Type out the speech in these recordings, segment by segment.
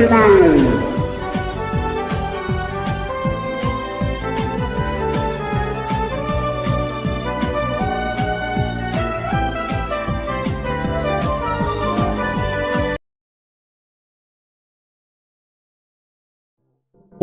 final.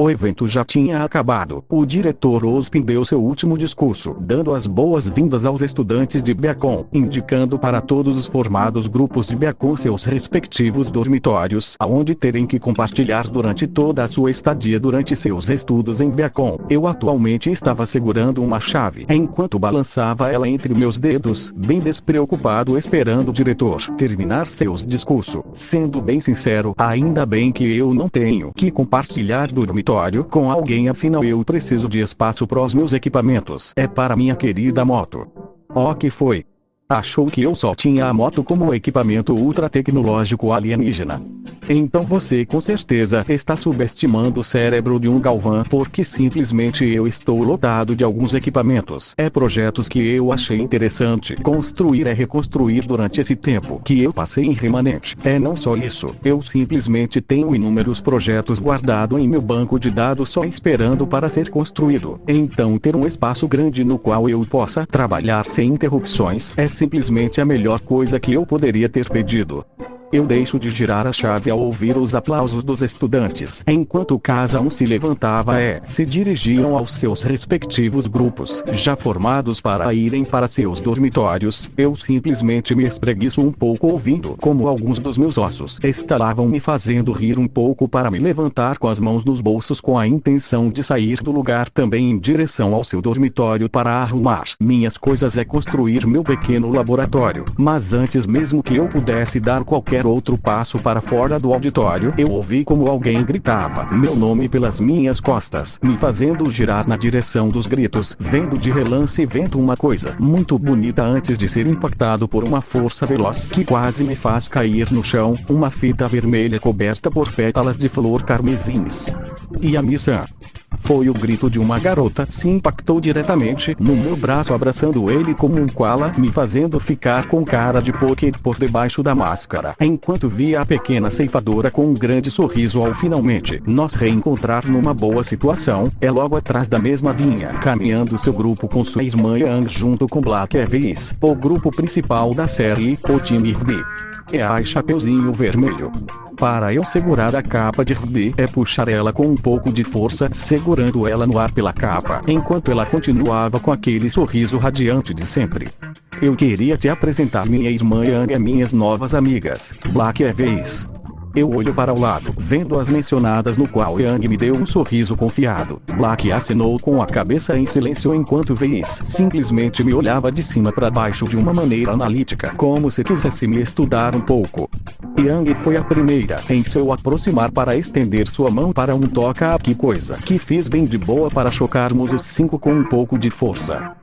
O evento já tinha acabado. O diretor Ospin deu seu último discurso, dando as boas-vindas aos estudantes de Beacon, indicando para todos os formados grupos de Beacon seus respectivos dormitórios, aonde terem que compartilhar durante toda a sua estadia durante seus estudos em Beacon. Eu atualmente estava segurando uma chave, enquanto balançava ela entre meus dedos, bem despreocupado esperando o diretor terminar seus discursos. Sendo bem sincero, ainda bem que eu não tenho que compartilhar dormitório com alguém, afinal eu preciso de espaço para os meus equipamentos. É para minha querida moto. O que foi? Achou que eu só tinha a moto como equipamento ultra tecnológico alienígena? Então você com certeza está subestimando o cérebro de um Galvan, porque simplesmente eu estou lotado de alguns equipamentos. Projetos que eu achei interessante construir e reconstruir durante esse tempo que eu passei em Remanente. Não só isso, eu simplesmente tenho inúmeros projetos guardados em meu banco de dados só esperando para ser construído. Então ter um espaço grande no qual eu possa trabalhar sem interrupções é simplesmente a melhor coisa que eu poderia ter pedido. Eu deixo de girar a chave ao ouvir os aplausos dos estudantes, enquanto cada um se levantava e se dirigiam aos seus respectivos grupos, já formados para irem para seus dormitórios. Eu simplesmente me espreguiço um pouco ouvindo como alguns dos meus ossos estalavam, me fazendo rir um pouco para me levantar com as mãos nos bolsos com a intenção de sair do lugar também em direção ao seu dormitório para arrumar minhas coisas e construir meu pequeno laboratório. Mas antes mesmo que eu pudesse dar qualquer outro passo para fora do auditório, eu ouvi como alguém gritava meu nome pelas minhas costas, me fazendo girar na direção dos gritos, vendo de relance vendo uma coisa muito bonita antes de ser impactado por uma força veloz que quase me faz cair no chão, uma fita vermelha coberta por pétalas de flor carmesins. E a missão foi o grito de uma garota, se impactou diretamente no meu braço, abraçando ele como um koala, me fazendo ficar com cara de poker por debaixo da máscara, enquanto via a pequena ceifadora com um grande sorriso ao finalmente nos reencontrar numa boa situação. Logo atrás da mesma vinha caminhando seu grupo com sua irmã Yang junto com Black Evis, o grupo principal da série, o time Ruby. Ai, Chapeuzinho Vermelho. Para eu segurar a capa de Ruby puxar ela com um pouco de força, segurando ela no ar pela capa, enquanto ela continuava com aquele sorriso radiante de sempre. Eu queria te apresentar minha irmã Yang e minhas novas amigas, Black Evis. Eu olho para o lado, vendo as mencionadas, no qual Yang me deu um sorriso confiado. Black acenou com a cabeça em silêncio enquanto Vez simplesmente me olhava de cima para baixo de uma maneira analítica, como se quisesse me estudar um pouco. Yang foi a primeira em se aproximar para estender sua mão para um toca aqui, coisa que fiz bem de boa para chocarmos os cinco com um pouco de força.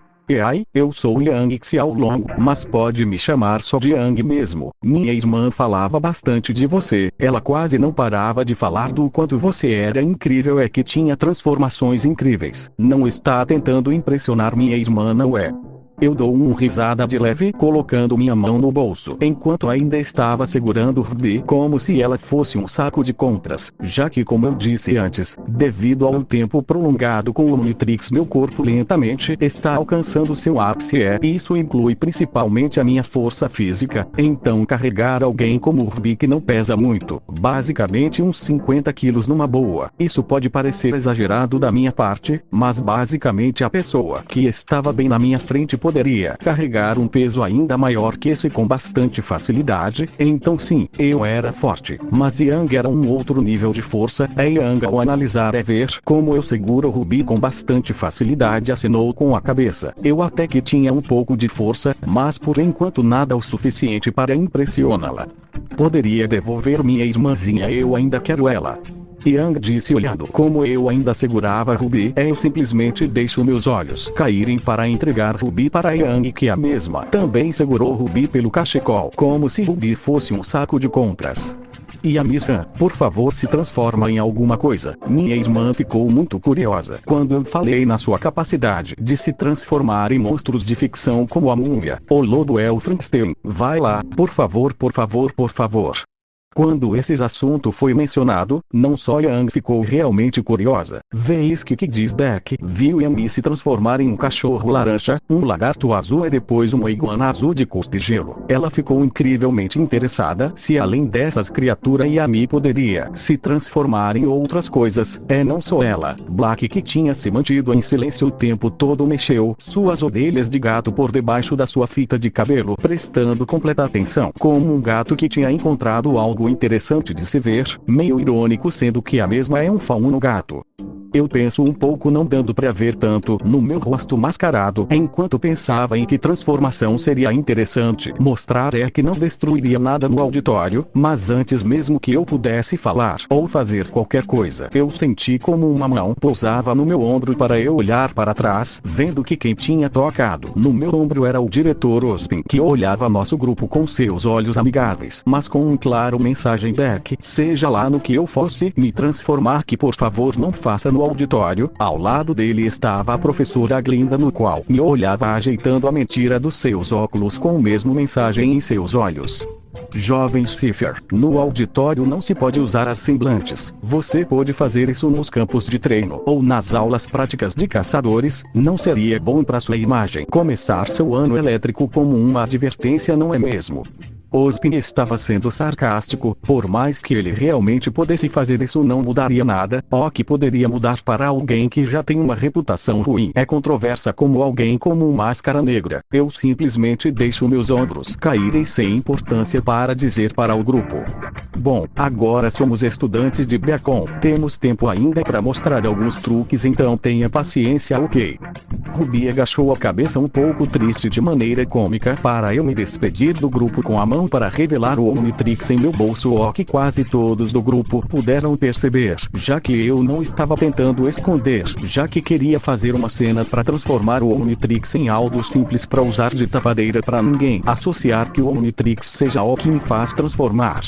Ai, eu sou Yang Xiaolong, mas pode me chamar só de Yang mesmo. Minha irmã falava bastante de você, ela quase não parava de falar do quanto você era incrível e que tinha transformações incríveis. Não está tentando impressionar minha irmã, não é? Eu dou uma risada de leve, colocando minha mão no bolso, enquanto ainda estava segurando Ruby como se ela fosse um saco de compras, já que, como eu disse antes, devido ao tempo prolongado com o Omnitrix, meu corpo lentamente está alcançando seu ápice e isso inclui principalmente a minha força física. Então carregar alguém como Ruby que não pesa muito, basicamente uns 50 quilos numa boa, isso pode parecer exagerado da minha parte, mas basicamente a pessoa que estava bem na minha frente poderia carregar um peso ainda maior que esse com bastante facilidade. Então sim, eu era forte, mas Yang era um outro nível de força. Yang, ao analisar e ver como eu seguro o Ruby com bastante facilidade, acenou com a cabeça. Eu até que tinha um pouco de força, mas por enquanto nada o suficiente para impressioná-la. Poderia devolver minha irmãzinha, eu ainda quero ela. Yang disse olhando como eu ainda segurava Ruby. Eu simplesmente deixo meus olhos caírem para entregar Ruby para Yang, que a mesma também segurou Ruby pelo cachecol, como se Ruby fosse um saco de compras. E a missão, por favor, se transforma em alguma coisa. Minha irmã ficou muito curiosa quando eu falei na sua capacidade de se transformar em monstros de ficção como a múmia, o lobo Frankenstein. Vai lá, por favor, por favor, por favor. Quando esse assunto foi mencionado, não só Yang ficou realmente curiosa. Vez que diz Deck viu Yang se transformar em um cachorro laranja, um lagarto azul e depois uma iguana azul de cuspe-gelo. Ela ficou incrivelmente interessada se além dessas criaturas Yami poderia se transformar em outras coisas. Não só ela. Black, que tinha se mantido em silêncio o tempo todo, mexeu suas orelhas de gato por debaixo da sua fita de cabelo, prestando completa atenção, como um gato que tinha encontrado algo interessante de se ver, meio irônico sendo que a mesma é um fauno gato. Eu penso um pouco, não dando pra ver tanto no meu rosto mascarado, enquanto pensava em que transformação seria interessante mostrar. Que não destruiria nada no auditório, mas antes mesmo que eu pudesse falar ou fazer qualquer coisa, eu senti como uma mão pousava no meu ombro para eu olhar para trás, vendo que quem tinha tocado no meu ombro era o diretor Ozpin, que olhava nosso grupo com seus olhos amigáveis, mas com um claro mensagem: Deck, seja lá no que eu fosse me transformar, que por favor não faça no auditório. Ao lado dele estava a professora Glinda, no qual me olhava ajeitando a mentira dos seus óculos com o mesmo mensagem em seus olhos. Jovem Cipher, no auditório não se pode usar as semblantes. Você pode fazer isso nos campos de treino ou nas aulas práticas de caçadores. Não seria bom para sua imagem começar seu ano elétrico como uma advertência, não é mesmo? Ozpin estava sendo sarcástico. Por mais que ele realmente pudesse fazer isso, não mudaria nada. O que poderia mudar para alguém que já tem uma reputação ruim é controversa como alguém como Máscara Negra. Eu simplesmente deixo meus ombros caírem sem importância para dizer para o grupo: bom, agora somos estudantes de Beacon. Temos tempo ainda para mostrar alguns truques, então tenha paciência, ok? Ruby agachou a cabeça um pouco triste de maneira cômica para eu me despedir do grupo com a mão para revelar o Omnitrix em meu bolso. O que quase todos do grupo puderam perceber, já que eu não estava tentando esconder, já que queria fazer uma cena para transformar o Omnitrix em algo simples para usar de tapadeira para ninguém associar que o Omnitrix seja o que me faz transformar.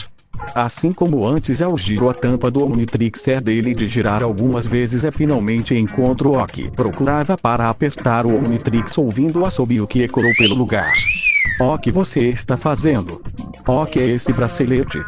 Assim como antes eu giro a tampa do Omnitrix dele de girar algumas vezes, finalmente encontro o que procurava para apertar o Omnitrix, ouvindo o assobio que ecoou pelo lugar. O que você está fazendo? O que é esse bracelete?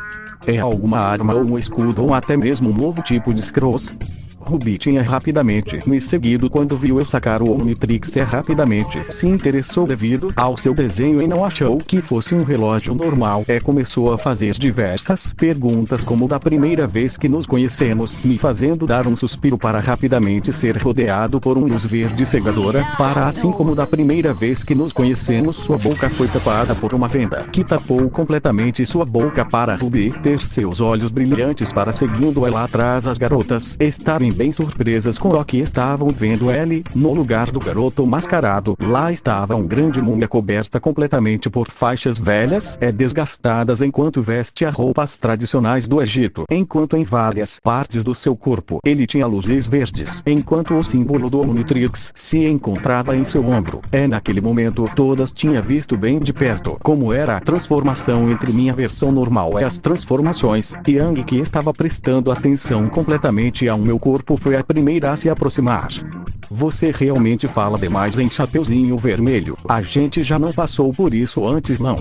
É alguma arma ou um escudo ou até mesmo um novo tipo de Scrolls? Ruby tinha rapidamente me seguido quando viu eu sacar o Omnitrix rapidamente se interessou devido ao seu desenho e não achou que fosse um relógio normal. Começou a fazer diversas perguntas, como da primeira vez que nos conhecemos, me fazendo dar um suspiro para rapidamente ser rodeado por luz verde cegadora, para assim como da primeira vez que nos conhecemos sua boca foi tapada por uma venda que tapou completamente sua boca, para Ruby ter seus olhos brilhantes para seguindo ela atrás, as garotas estarem bem surpresas com o que estavam vendo. Ele, no lugar do garoto mascarado, lá estava uma grande múmia coberta completamente por faixas velhas desgastadas, enquanto vestia roupas tradicionais do Egito, enquanto em várias partes do seu corpo ele tinha luzes verdes, enquanto o símbolo do Omnitrix se encontrava em seu ombro. Naquele momento todas tinha visto bem de perto como era a transformação entre minha versão normal e as transformações. Yang, que estava prestando atenção completamente ao meu corpo, foi a primeira a se aproximar. Você realmente fala demais em Chapeuzinho Vermelho. A gente já não passou por isso antes, não?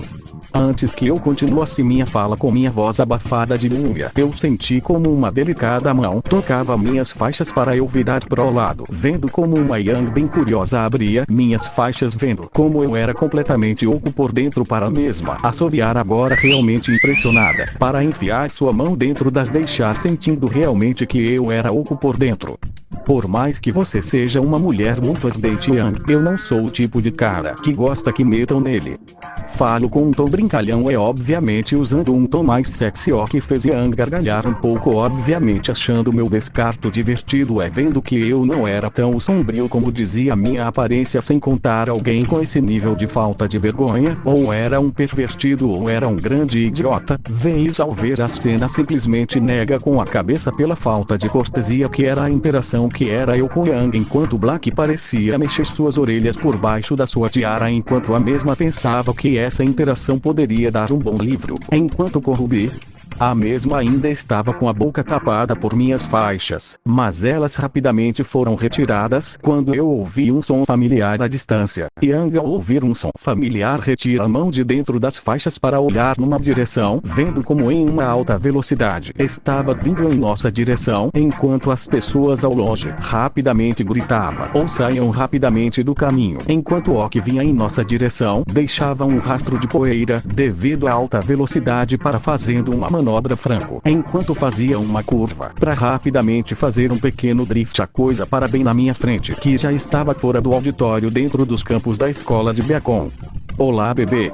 Antes que eu continuasse minha fala com minha voz abafada de múmia, eu senti como uma delicada mão tocava minhas faixas para eu virar para o lado, vendo como uma Yang bem curiosa abria minhas faixas, vendo como eu era completamente oco por dentro, para a mesma assobiar agora realmente impressionada, para enfiar sua mão dentro das, deixar sentindo realmente que eu era oco por dentro. Por mais que você seja uma mulher muito ardente, Yang, eu não sou o tipo de cara que gosta que metam nele. Falo com um tom brincalhão, obviamente usando um tom mais sexy, o que fez Yang gargalhar um pouco, obviamente achando meu descarto divertido, vendo que eu não era tão sombrio como dizia minha aparência, sem contar alguém com esse nível de falta de vergonha, ou era um pervertido ou era um grande idiota. Vez ao ver a cena simplesmente nega com a cabeça pela falta de cortesia que era a interação que era eu com Yang, enquanto Black parecia mexer suas orelhas por baixo da sua tiara, enquanto a mesma pensava que essa interação poderia dar um bom livro, enquanto com Ruby A mesma ainda estava com a boca tapada por minhas faixas, mas elas rapidamente foram retiradas quando eu ouvi um som familiar à distância. Yang, ao ouvir um som familiar, retira a mão de dentro das faixas para olhar numa direção, vendo como em uma alta velocidade estava vindo em nossa direção, enquanto as pessoas ao longe rapidamente gritavam ou saiam rapidamente do caminho. Enquanto Ok vinha em nossa direção, deixava um rastro de poeira devido à alta velocidade para fazendo uma manobra franco, enquanto fazia uma curva para rapidamente fazer um pequeno drift, a coisa para bem na minha frente, que já estava fora do auditório dentro dos campos da escola de Beacon. Olá, bebê.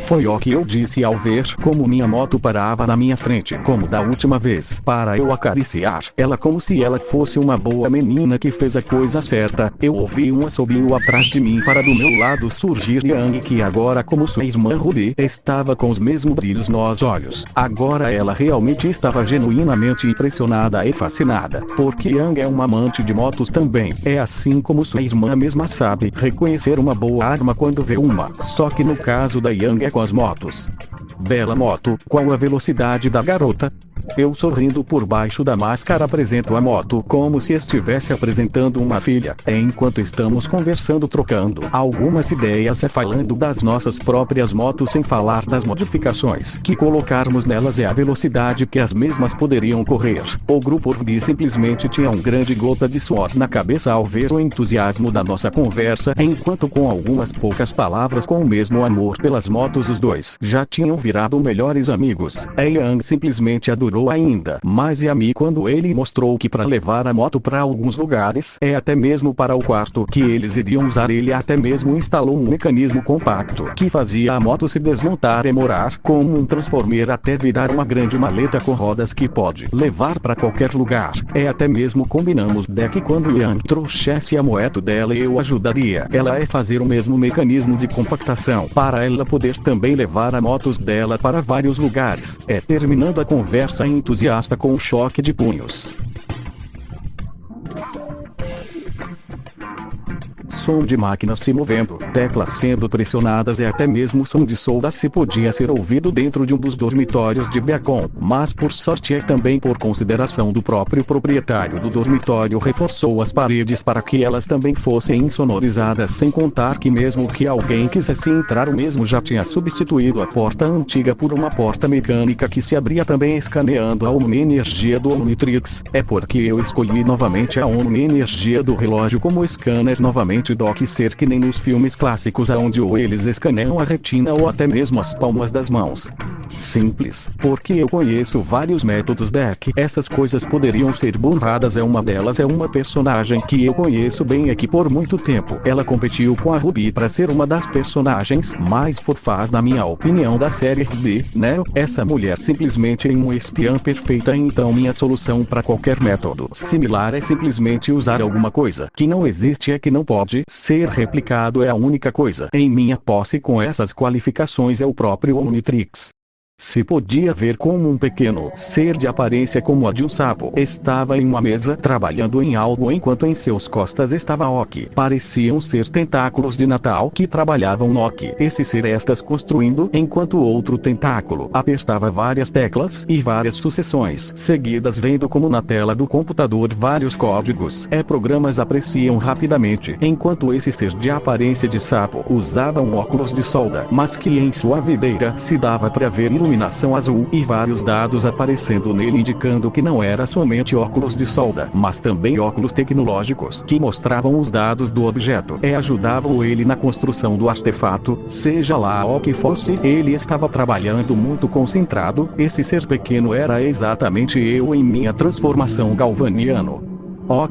Foi o que eu disse ao ver como minha moto parava na minha frente, como da última vez, para eu acariciar ela como se ela fosse uma boa menina que fez a coisa certa. Eu ouvi um assobio atrás de mim para do meu lado surgir Yang, que agora, como sua irmã Ruby, estava com os mesmos brilhos nos olhos. Agora ela realmente estava genuinamente impressionada e fascinada, porque Yang é uma amante de motos também. É assim como sua irmã mesma sabe reconhecer uma boa arma quando vê uma, só que no caso da Yang é com as motos. Bela moto, qual a velocidade da garota? Eu, sorrindo por baixo da máscara, apresento a moto como se estivesse apresentando uma filha, enquanto estamos conversando, trocando algumas ideias e falando das nossas próprias motos, sem falar das modificações que colocarmos nelas e a velocidade que as mesmas poderiam correr. O grupo Ruby simplesmente tinha um grande gota de suor na cabeça ao ver o entusiasmo da nossa conversa, enquanto com algumas poucas palavras com o mesmo amor pelas motos os dois já tinham virado melhores amigos. Yang simplesmente adorou ainda mais Yami quando ele mostrou que para levar a moto para alguns lugares, até mesmo para o quarto que eles iriam usar, ele até mesmo instalou um mecanismo compacto que fazia a moto se desmontar e morar como um transformer até virar uma grande maleta com rodas que pode levar para qualquer lugar. Até mesmo combinamos de que quando Yang trouxesse a moto dela, eu ajudaria ela a fazer o mesmo mecanismo de compactação para ela poder também levar a motos dela para vários lugares. Terminando a conversa entusiasta com um choque de punhos. Som de máquinas se movendo, teclas sendo pressionadas e até mesmo som de solda se podia ser ouvido dentro de um dos dormitórios de Beacon, mas por sorte e também por consideração do próprio proprietário do dormitório, reforçou as paredes para que elas também fossem insonorizadas, sem contar que mesmo que alguém quisesse entrar, o mesmo já tinha substituído a porta antiga por uma porta mecânica que se abria também escaneando a Omni-energia do Omnitrix. É porque eu escolhi novamente a Omni-energia do relógio como scanner novamente, do que ser que nem nos filmes clássicos aonde ou eles escaneiam a retina ou até mesmo as palmas das mãos. Simples, porque eu conheço vários métodos de que essas coisas poderiam ser burradas. Uma delas é uma personagem que eu conheço bem, que por muito tempo ela competiu com a Ruby para ser uma das personagens mais fofas na minha opinião da série Ruby, né? Essa mulher simplesmente é uma espiã perfeita. Então minha solução para qualquer método similar é simplesmente usar alguma coisa que não existe que não pode ser replicado. A única coisa em minha posse com essas qualificações é o próprio Omnitrix. Se podia ver como um pequeno ser de aparência como a de um sapo estava em uma mesa trabalhando em algo, enquanto em seus costas estava Ok. Pareciam ser tentáculos de Natal que trabalhavam no Ok. Esse ser estas construindo, enquanto outro tentáculo apertava várias teclas e várias sucessões seguidas, vendo como na tela do computador vários códigos e programas apareciam rapidamente, enquanto esse ser de aparência de sapo usava um óculos de solda, mas que em sua videira se dava para ver iluminação azul e vários dados aparecendo nele, indicando que não era somente óculos de solda, mas também óculos tecnológicos que mostravam os dados do objeto e ajudavam ele na construção do artefato, seja lá o que fosse. Ele estava trabalhando muito concentrado. Esse ser pequeno era exatamente eu em minha transformação galvaniano.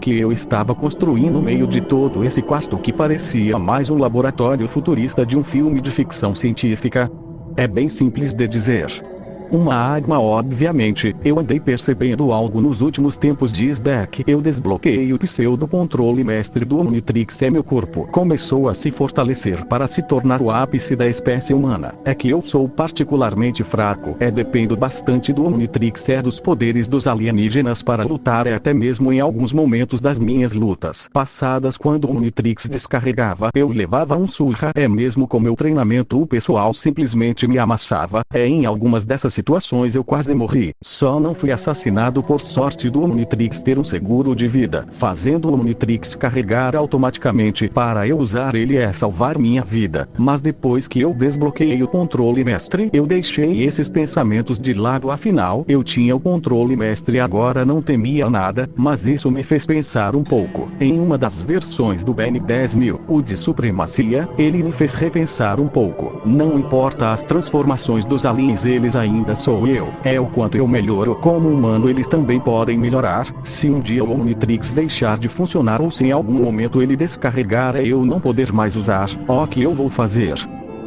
Que eu estava construindo no meio de todo esse quarto que parecia mais um laboratório futurista de um filme de ficção científica. É bem simples de dizer. Uma arma, obviamente. Eu andei percebendo algo nos últimos tempos, diz Deck. Eu desbloqueei o pseudo-controle mestre do Omnitrix e meu corpo começou a se fortalecer para se tornar o ápice da espécie humana. É que eu sou particularmente fraco. Dependo bastante do Omnitrix e dos poderes dos alienígenas para lutar, e até mesmo em alguns momentos das minhas lutas passadas, quando o Omnitrix descarregava, eu levava um surra. Mesmo com meu treinamento, o pessoal simplesmente me amassava. Em algumas dessas situações eu quase morri. Só não fui assassinado por sorte do Omnitrix ter um seguro de vida, fazendo o Omnitrix carregar automaticamente para eu usar ele salvar minha vida. Mas depois que eu desbloqueei o controle mestre, eu deixei esses pensamentos de lado, afinal eu tinha o controle mestre e agora não temia nada, mas isso me fez pensar um pouco. Em uma das versões do Ben 10.000, o de supremacia, ele me fez repensar um pouco. Não importa as transformações dos aliens, eles ainda sou eu. É o quanto eu melhoro como humano, eles também podem melhorar. Se um dia o Omnitrix deixar de funcionar ou se em algum momento ele descarregar e eu não poder mais usar, o que eu vou fazer?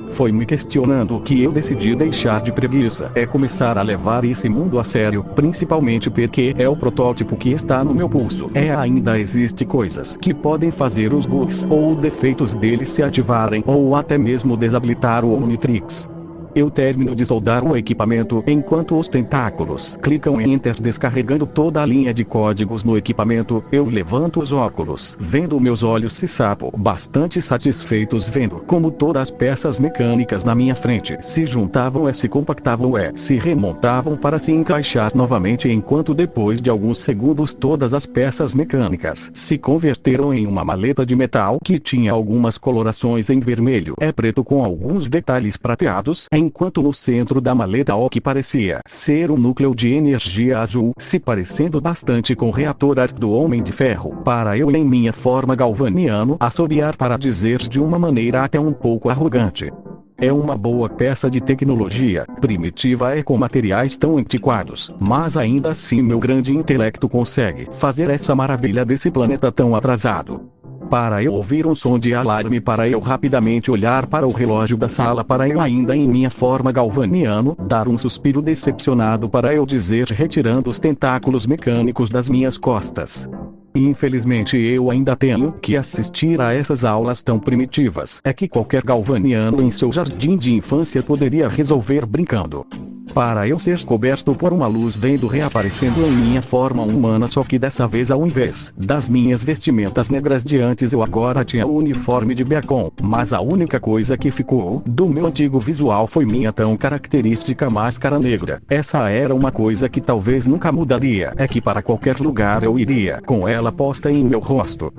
Foi me questionando que eu decidi deixar de preguiça. É começar a levar esse mundo a sério, principalmente porque é o protótipo que está no meu pulso. Ainda existe coisas que podem fazer os bugs ou defeitos dele se ativarem ou até mesmo desabilitar o Omnitrix. Eu termino de soldar o equipamento enquanto os tentáculos clicam em Enter, descarregando toda a linha de códigos no equipamento. Eu levanto os óculos, vendo meus olhos se sapam, bastante satisfeitos vendo como todas as peças mecânicas na minha frente se juntavam e se compactavam e se remontavam para se encaixar novamente, enquanto depois de alguns segundos todas as peças mecânicas se converteram em uma maleta de metal que tinha algumas colorações em vermelho e preto com alguns detalhes prateados, enquanto no centro da maleta o que parecia ser um núcleo de energia azul, se parecendo bastante com o reator Arc do Homem de Ferro, para eu em minha forma galvaniano assobiar para dizer de uma maneira até um pouco arrogante. É uma boa peça de tecnologia, primitiva e com materiais tão antiquados, mas ainda assim meu grande intelecto consegue fazer essa maravilha desse planeta tão atrasado. Para eu ouvir um som de alarme, para eu rapidamente olhar para o relógio da sala, para eu ainda em minha forma galvaniano dar um suspiro decepcionado, para eu dizer retirando os tentáculos mecânicos das minhas costas: infelizmente eu ainda tenho que assistir a essas aulas tão primitivas. É que qualquer galvaniano em seu jardim de infância poderia resolver brincando. Para eu ser coberto por uma luz vendo reaparecendo em minha forma humana, só que dessa vez ao invés das minhas vestimentas negras de antes eu agora tinha o uniforme de Beacon. Mas a única coisa que ficou do meu antigo visual foi minha tão característica máscara negra. Essa era uma coisa que talvez nunca mudaria, é que para qualquer lugar eu iria com ela posta em meu rosto.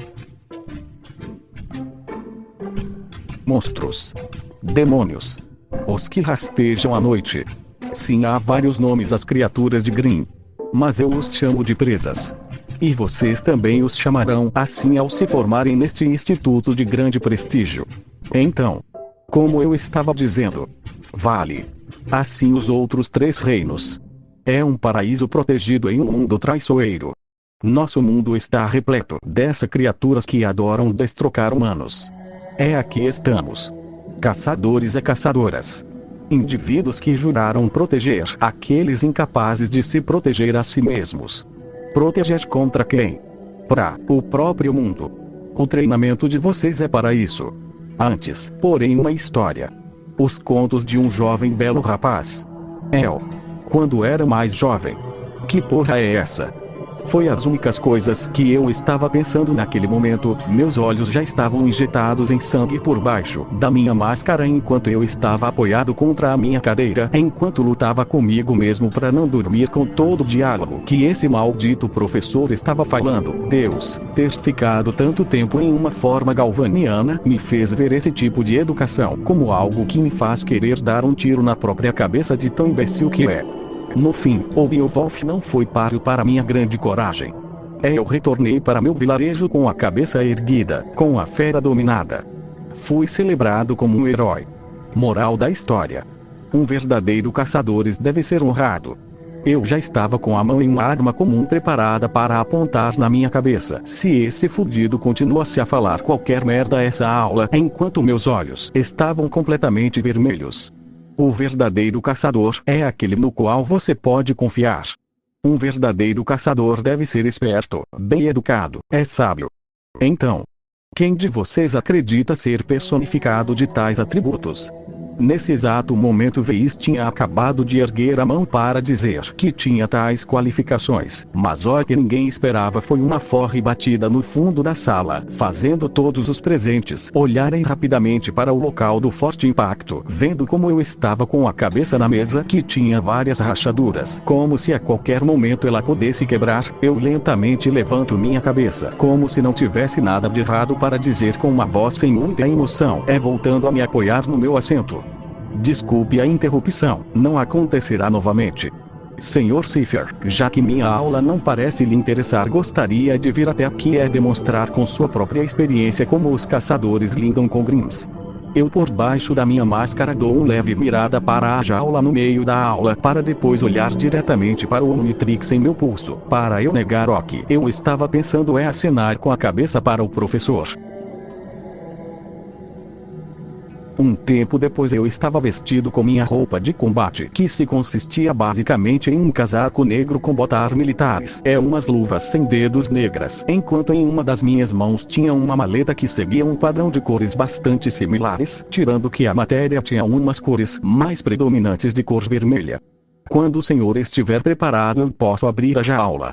Monstros. Demônios. Os que rastejam à noite. Sim, há vários nomes às criaturas de Grimm, mas eu os chamo de presas. E vocês também os chamarão assim ao se formarem neste instituto de grande prestígio. Então, como eu estava dizendo, vale assim os outros 3 reinos. É um paraíso protegido em um mundo traiçoeiro. Nosso mundo está repleto dessas criaturas que adoram destrocar humanos. Aqui estamos. Caçadores e caçadoras. Indivíduos que juraram proteger aqueles incapazes de se proteger a si mesmos. Proteger contra quem? Para o próprio mundo. O treinamento de vocês é para isso. Antes, porém, uma história. Os contos de um jovem belo rapaz. Quando era mais jovem. Que porra é essa? Foi as únicas coisas que eu estava pensando naquele momento. Meus olhos já estavam injetados em sangue por baixo da minha máscara enquanto eu estava apoiado contra a minha cadeira, enquanto lutava comigo mesmo para não dormir com todo o diálogo que esse maldito professor estava falando. Deus, ter ficado tanto tempo em uma forma galvaniana me fez ver esse tipo de educação como algo que me faz querer dar um tiro na própria cabeça de tão imbecil que é. No fim, o Beowulf não foi páreo para minha grande coragem. Eu retornei para meu vilarejo com a cabeça erguida, com a fera dominada. Fui celebrado como um herói. Moral da história: um verdadeiro caçador deve ser honrado. Eu já estava com a mão em uma arma comum preparada para apontar na minha cabeça se esse fudido continuasse a falar qualquer merda essa aula, enquanto meus olhos estavam completamente vermelhos. O verdadeiro caçador é aquele no qual você pode confiar. Um verdadeiro caçador deve ser esperto, bem educado, sábio. Então, quem de vocês acredita ser personificado de tais atributos? Nesse exato momento Veis tinha acabado de erguer a mão para dizer que tinha tais qualificações, mas o que ninguém esperava foi uma forte batida no fundo da sala, fazendo todos os presentes olharem rapidamente para o local do forte impacto, vendo como eu estava com a cabeça na mesa que tinha várias rachaduras, como se a qualquer momento ela pudesse quebrar. Eu lentamente levanto minha cabeça, como se não tivesse nada de errado para dizer com uma voz sem muita emoção, voltando a me apoiar no meu assento. Desculpe a interrupção, não acontecerá novamente. Sr. Cipher, já que minha aula não parece lhe interessar, gostaria de vir até aqui e demonstrar com sua própria experiência como os caçadores lidam com Grims. Eu por baixo da minha máscara dou uma leve mirada para a jaula no meio da aula, para depois olhar diretamente para o Omnitrix em meu pulso. Para eu negar o que eu estava pensando acenar com a cabeça para o professor. Um tempo depois eu estava vestido com minha roupa de combate, que se consistia basicamente em um casaco negro com botas militares e umas luvas sem dedos negras, enquanto em uma das minhas mãos tinha uma maleta que seguia um padrão de cores bastante similares, tirando que a matéria tinha umas cores mais predominantes de cor vermelha. Quando o senhor estiver preparado, eu posso abrir a jaula.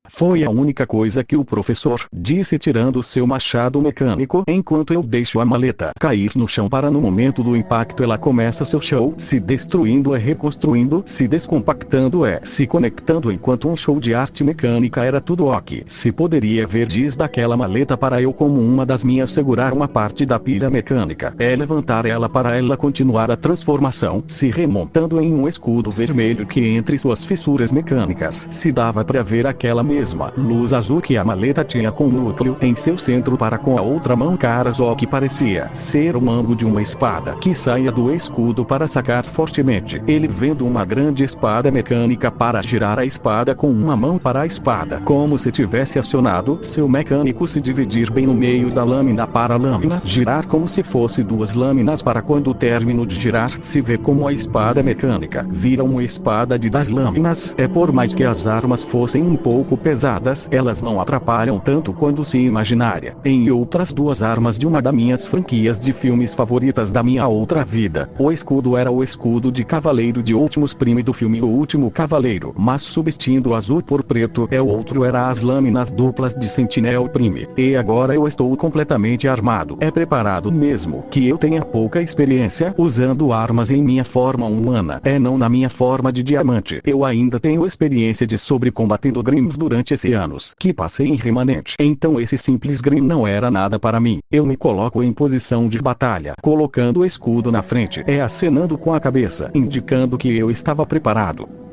Foi a única coisa que o professor disse, tirando seu machado mecânico, enquanto eu deixo a maleta cair no chão para no momento do impacto ela começa seu show, se destruindo e reconstruindo, se descompactando e se conectando, enquanto um show de arte mecânica era tudo o que se poderia ver. Diz daquela maleta para eu como uma das minhas segurar uma parte da pilha mecânica levantar ela para ela continuar a transformação, se remontando em um escudo vermelho que entre suas fissuras mecânicas se dava para ver aquela mesma luz azul que a maleta tinha com núcleo em seu centro, para com a outra mão caras o que parecia ser o mango de uma espada que saía do escudo para sacar fortemente. Ele vendo uma grande espada mecânica para girar a espada com uma mão para a espada, como se tivesse acionado seu mecânico se dividir bem no meio da lâmina para a lâmina girar como se fosse duas lâminas, para quando o término de girar se vê como a espada mecânica vira uma espada de das lâminas. Por mais que as armas fossem um pouco pesadas, elas não atrapalham tanto quando se imaginária em outras duas armas de uma das minhas franquias de filmes favoritas da minha outra vida. O escudo era o escudo de cavaleiro de Optimus Prime do filme O Último Cavaleiro, mas substituindo o azul por preto, o outro era as lâminas duplas de Sentinel Prime. E agora eu estou completamente armado. Preparado mesmo que eu tenha pouca experiência usando armas em minha forma humana, não na minha forma de diamante. Eu ainda tenho experiência de sobre combatendo Grims durante esses anos que passei em Remanente. Então esse simples Grim não era nada para mim. Eu me coloco em posição de batalha, colocando o escudo na frente acenando com a cabeça, indicando que eu estava preparado.